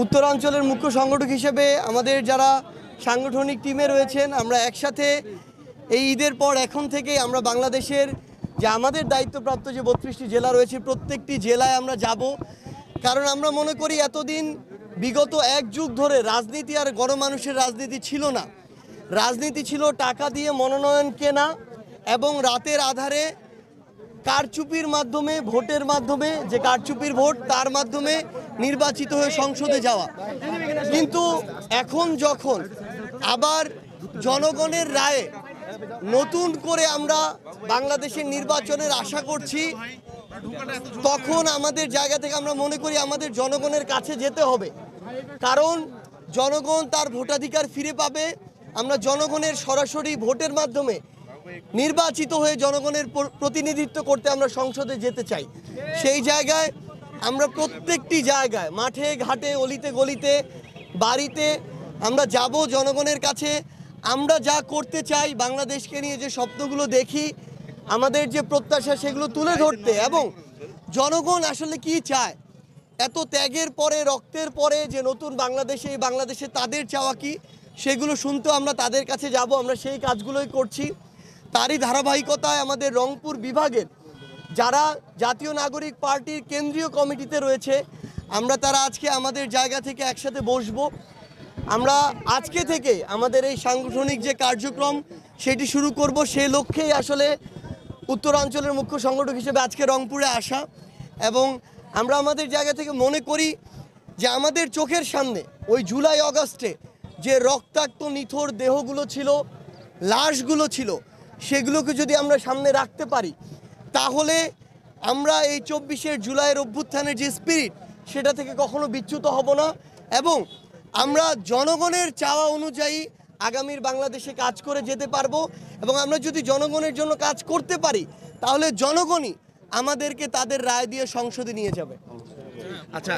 উত্তরাঞ্চলের মুখ্য সংগঠক হিসেবে আমাদের যারা সাংগঠনিক টিমে রয়েছেন, আমরা একসাথে এই ঈদের পর এখন থেকে আমরা বাংলাদেশের যে আমাদের দায়িত্বপ্রাপ্ত যে 32টি জেলা রয়েছে প্রত্যেকটি জেলায় আমরা যাব। কারণ আমরা মনে করি এতদিন বিগত এক যুগ ধরে রাজনীতি আর গণমানুষের রাজনীতি ছিল না। রাজনীতি ছিল টাকা দিয়ে মনোনয়ন কেনা এবং রাতের আধারে কারচুপির মাধ্যমে, ভোটের মাধ্যমে, যে কারচুপির ভোট তার মাধ্যমে নির্বাচিত হয়ে সংসদে যাওয়া। কিন্তু এখন যখন আবার জনগণের রায়ে নতুন করে আমরা বাংলাদেশের নির্বাচনের আশা করছি, তখন আমাদের জায়গা থেকে আমরা মনে করি আমাদের জনগণের কাছে যেতে হবে। কারণ জনগণ তার ভোটাধিকার ফিরে পাবে। আমরা জনগণের সরাসরি ভোটের মাধ্যমে নির্বাচিত হয়ে জনগণের প্রতিনিধিত্ব করতে আমরা সংসদে যেতে চাই। সেই জায়গায় আমরা প্রত্যেকটি জায়গায়, মাঠে ঘাটে, অলিতে গলিতে, বাড়িতে আমরা যাব জনগণের কাছে। আমরা যা করতে চাই, বাংলাদেশকে নিয়ে যে স্বপ্নগুলো দেখি, আমাদের যে প্রত্যাশা, সেগুলো তুলে ধরতে, এবং জনগণ আসলে কি চায়, এত ত্যাগের পরে, রক্তের পরে যে নতুন বাংলাদেশে, এই বাংলাদেশে তাদের চাওয়া কি, সেগুলো শুনতে আমরা তাদের কাছে যাব। আমরা সেই কাজগুলোই করছি। তারই ধারাবাহিকতায় আমাদের রংপুর বিভাগের যারা জাতীয় নাগরিক পার্টির কেন্দ্রীয় কমিটিতে রয়েছে, আমরা তারা আজকে আমাদের জায়গা থেকে একসাথে বসবো। আমরা আজকে থেকে আমাদের এই সাংগঠনিক যে কার্যক্রম সেটি শুরু করব। সেই লক্ষ্যেই আসলে উত্তরাঞ্চলের মুখ্য সংগঠক হিসেবে আজকে রংপুরে আসা। এবং আমরা আমাদের জায়গা থেকে মনে করি যে আমাদের চোখের সামনে ওই জুলাই আগস্টে যে রক্তাক্ত নিথর দেহগুলো ছিল, লাশগুলো ছিল, সেগুলোকে যদি আমরা সামনে রাখতে পারি, তাহলে আমরা এই 24শে জুলাইয়ের অভ্যুত্থানের যে স্পিরিট, সেটা থেকে কখনো বিচ্যুত হব না। এবং আমরা জনগণের চাওয়া অনুযায়ী আগামীর বাংলাদেশে কাজ করে যেতে পারবো। এবং আমরা যদি জনগণের জন্য কাজ করতে পারি, তাহলে জনগণই আমাদেরকে তাদের রায় দিয়ে সংসদে নিয়ে যাবে। আচ্ছা।